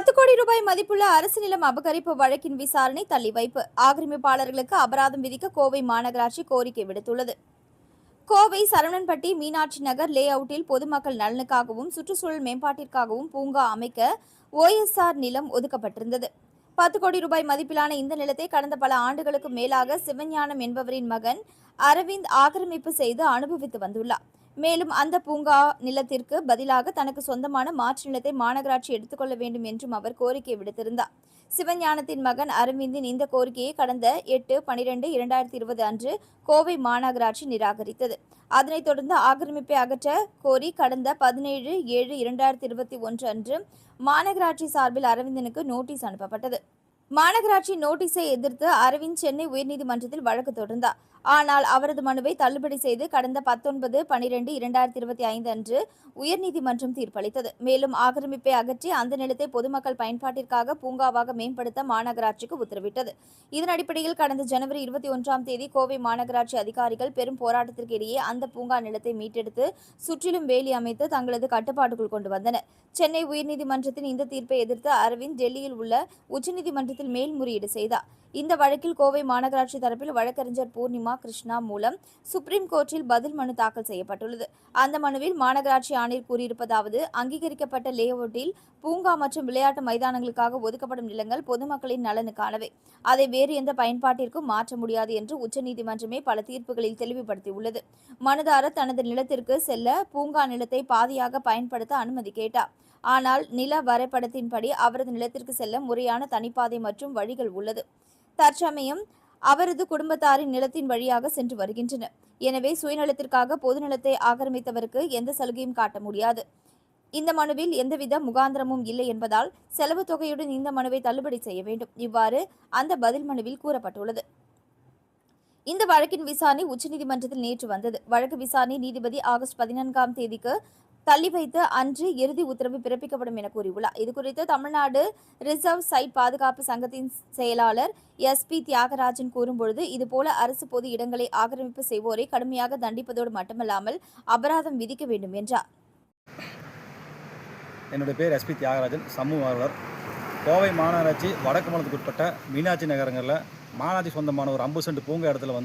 10 கோடி ரூபாய் மதிப்புள்ள அரசு நிலம் அபகரிப்பு வழக்கின் விசாரணை தள்ளி வைப்பு. ஆக்கிரமிப்பாளர்களுக்கு அபராதம் விதிக்க கோவை மாநகராட்சி கோரிக்கை விடுத்துள்ளது. கோவை சரவணன்பட்டி மீனாட்சி நகர் லே அவுட்டில் பொதுமக்கள் நலனுக்காகவும் சுற்றுச்சூழல் மேம்பாட்டிற்காகவும் பூங்கா அமைக்க OSR நிலம் ஒதுக்கப்பட்டிருந்தது. 10 கோடி ரூபாய் மதிப்பிலான இந்த நிலத்தை கடந்த பல ஆண்டுகளுக்கு மேலாக சிவஞானம் என்பவரின் மகன் அரவிந்த் ஆக்கிரமிப்பு செய்து அனுபவித்து வந்துள்ளார். மேலும் அந்த பூங்கா நிலத்திற்கு பதிலாக தனக்கு சொந்தமான மாற்று நிலத்தை மாநகராட்சி எடுத்துக்கொள்ள வேண்டும் என்றும் அவர் கோரிக்கை விடுத்திருந்தார். சிவஞானத்தின் மகன் அரவிந்தின் இந்த கோரிக்கையை கடந்த 8/12/2020 அன்று கோவை மாநகராட்சி நிராகரித்தது. அதனைத் தொடர்ந்து ஆக்கிரமிப்பை அகற்ற கோரி கடந்த 17/7/2021 அன்று மாநகராட்சி சார்பில் அரவிந்தனுக்கு நோட்டீஸ் அனுப்பப்பட்டது. மாநகராட்சி நோட்டீஸை எதிர்த்து அரவிந்த் சென்னை உயர்நீதிமன்றத்தில் வழக்கு தொடர்ந்தார். ஆனால் அவரது மனுவை தள்ளுபடி செய்து கடந்த 19/12/2025 அன்று உயர்நீதிமன்றம் தீர்ப்பளித்தது. மேலும் ஆக்கிரமிப்பை அகற்றி அந்த நிலத்தை பொதுமக்கள் பயன்பாட்டிற்காக பூங்காவாக மேம்படுத்த மாநகராட்சிக்கு உத்தரவிட்டது. இதன் அடிப்படையில் கடந்த ஜனவரி 21ஆம் தேதி கோவை மாநகராட்சி அதிகாரிகள் பெரும் போராட்டத்திற்கு இடையே அந்த பூங்கா நிலத்தை மீட்டெடுத்து சுற்றிலும் வேலி அமைத்து தங்களது கட்டுப்பாட்டுக்குள் கொண்டு வந்தனர். சென்னை உயர்நீதிமன்றத்தின் இந்த தீர்ப்பை எதிர்த்து அரவிந்த் டெல்லியில் உள்ள உச்சநீதிமன்றத்தில் மேல்முறையீடு செய்தார். இந்த வழக்கில் கோவை மாநகராட்சி தரப்பில் வழக்கறிஞர் பூர்ணிமா கிருஷ்ணா மூலம் சுப்ரீம் கோர்ட்டில் பதில் மனு தாக்கல் செய்யப்பட்டுள்ளது. அந்த மனுவில் மாநகராட்சி ஆணையர் கூறியிருப்பதாவது: அங்கீகரிக்கப்பட்ட லே அவுட்டில் பூங்கா மற்றும் விளையாட்டு மைதானங்களுக்காக ஒதுக்கப்படும் நிலங்கள் பொதுமக்களின் நலனுக்கானவை. அதை வேறு எந்த பயன்பாட்டிற்கும் மாற்ற முடியாது என்று உச்சநீதிமன்றமே பல தீர்ப்புகளில் தெளிவுபடுத்தியுள்ளது. மனுதாரர் தனது நிலத்திற்கு செல்ல பூங்கா நிலத்தை பாதியாக பயன்படுத்த அனுமதி கேட்டார். ஆனால் நில வரைபடத்தின்படி அவரது நிலத்திற்கு செல்ல முறையான தனிப்பாதை மற்றும் வழிகள் உள்ளது. தற்சமயம் அவரது குடும்பத்தாரின் நிலத்தின் வழியாக சென்று வருகின்றனர். எனவே சுயநலத்திற்காக பொது நிலத்தை ஆக்கிரமித்தவருக்கு எந்த சலுகையும் காட்ட முடியாது. இந்த மனுவில் எந்தவித முகாந்திரமும் இல்லை என்பதால் செலவு தொகையுடன் இந்த மனுவை தள்ளுபடி செய்ய வேண்டும். இவ்வாறு அந்த பதில் மனுவில் கூறப்பட்டுள்ளது. இந்த வழக்கின் விசாரணை உச்சநீதிமன்றத்தில் நேற்று வந்தது. வழக்கு விசாரணை நீதிபதி ஆகஸ்ட் 14ஆம் தேதிக்கு தள்ளி வைத்து அன்று இறுதி உத்தரவு பிறப்பிக்கப்படும் என கூறியுள்ளார். இதுகுறித்து தமிழ்நாடு ரிசர்வ் சைட் பாதுகாப்பு சங்கத்தின் செயலாளர் SP தியாகராஜன் கூறும்பொழுது, இதுபோல அரசு பொது இடங்களை ஆக்கிரமிப்பு செய்வோரை கடுமையாக தண்டிப்பதோடு மட்டுமல்லாமல் அபராதம் விதிக்க வேண்டும் என்றார். என்னுடைய பேர் SP தியாகராஜன், சமூக ஆர்வலர். கோவை மாநகராட்சி வடக்கு மாநிலத்துக்கு உட்பட்ட மீனாட்சி நகரங்களில் மாநகராட்சி சொந்தமான ஒரு 50 சென்ட் பூங்கா இடத்துல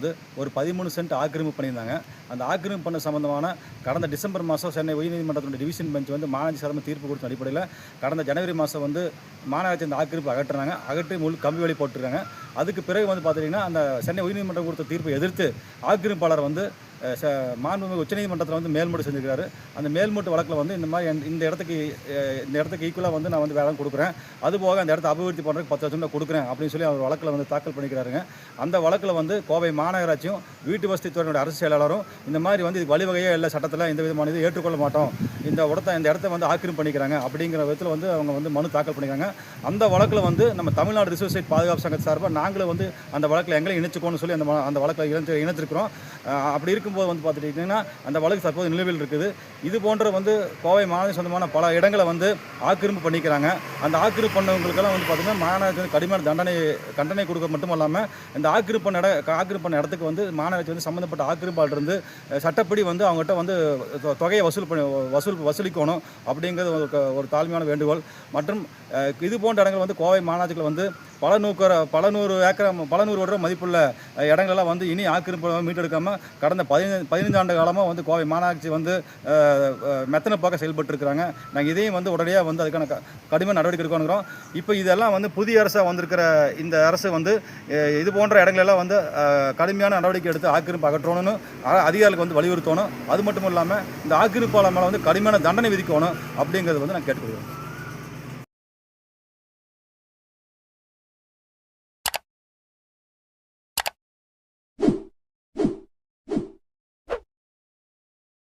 ஒரு 13 சென்ட் ஆக்கிரமிப்பு பண்ணியிருந்தாங்க. அந்த ஆக்கிரமிப்பு பண்ண சம்பந்தமான கடந்த டிசம்பர் மாதம் சென்னை உயர்நீதிமன்றத்தினுடைய டிவிஷன் பெஞ்ச் மாநகராட்சி சார்ந்த தீர்ப்பு கொடுத்த அடிப்படையில் கடந்த ஜனவரி மாதம் மாநகராட்சி அந்த ஆக்கிரமிப்பு அகற்றி முழு கம்பி வழி போட்டுருக்காங்க. அதுக்கு பிறகு பார்த்திங்கன்னா அந்த சென்னை உயர்நீதிமன்றம் கொடுத்த தீர்ப்பை எதிர்த்து ஆக்கிரமிப்பாளர் மாண்புமிகு உச்சநீதிமன்றத்தில் மேல்முறை செஞ்சுருக்காரு. அந்த மேல்முறை வழக்கில் இந்த மாதிரி இந்த இடத்துக்கு ஈக்குவலாக நான் வேலை கொடுக்குறேன், அதுபோக அந்த இடத்த அபிவிருத்தி பண்ணுறதுக்கு 10 லட்சம் கொடுக்குறேன் அப்படின்னு சொல்லி அவர் வழக்கில் தாக்கல் பண்ணிக்கிறாருங்க. அந்த வழக்கில் கோவை மாநகராட்சியும் வீட்டு வசதி துறையினுடைய அரசு செயலாளரும் இந்த மாதிரி இது வழிவகையே இல்லை, சட்டத்தில் எந்த விதமான இது ஏற்றுக்கொள்ள மாட்டோம், இந்த இடத்த ஆக்கிரமிப்பு பண்ணிக்கிறாங்க அப்படிங்கிற விதத்தில் அவங்க மனு தாக்கல் பண்ணிக்கிறாங்க. அந்த வழக்கில் நம்ம தமிழ்நாடு ரிசர்வ் சைட் பாதுகாப்பு சங்கத்து சார்பாக நாங்களும் அந்த வழக்கில் எங்களையும் இணைச்சுக்கோன்னு சொல்லி அந்த வழக்கில் இணைச்சிருக்கிறோம். அப்படி இருக்கும்போது பார்த்துட்டிங்கன்னா அந்த வழக்கு தற்போது நிலுவையில் இருக்குது. இது போன்ற கோவை மாநகராட்சி சொந்தமான பல இடங்களை ஆக்கிரமிப்பு பண்ணிக்கிறாங்க. அந்த ஆக்கிரமிப்பு பண்ணவங்களுக்கெல்லாம் பார்த்தீங்கன்னா மாநகராட்சி கடுமையான தண்டனை கொடுக்க மட்டும் இல்லாமல் இந்த ஆக்கிரமிப்பு பண்ண இடத்துக்கு மாநகராட்சி சம்மந்தப்பட்ட ஆக்கிரமிப்பாளர் சட்டப்படி அவங்ககிட்ட தொகையை வசூலிக்கணும் அப்படிங்கிறது ஒரு தாழ்மையான வேண்டுகோள். மற்றும் இது போன்ற இடங்கள் கோவை மாநகராட்சியில் பல நூறு வருட மதிப்புள்ள இடங்களெல்லாம் இனி ஆக்கிரமிப்பு மீட்டெடுக்காமல் கடந்த 15 ஆண்டு காலமாக கோவை மாநகராட்சி மெத்தனை பார்க்க செயல்பட்டு இருக்கிறாங்க. நாங்கள் இதையும் உடனடியாக அதுக்கான கடுமையான நடவடிக்கை எடுக்கணுங்கிறோம். இப்போ இதெல்லாம் புதிய அரசாக வந்திருக்கிற இந்த அரசு இது போன்ற இடங்களெல்லாம் கடுமையான நடவடிக்கை எடுத்து ஆக்கிரமிப்பு அகற்றணும்னு அதிகாரிகளுக்கு வலியுறுத்தணும். அது மட்டும் இல்லாமல் இந்த ஆக்கிரமிப்பாளர் மேலே கடுமையான தண்டனை விதிக்கணும் அப்படிங்கிறது நான் கேட்டுக்கொள்கிறேன்.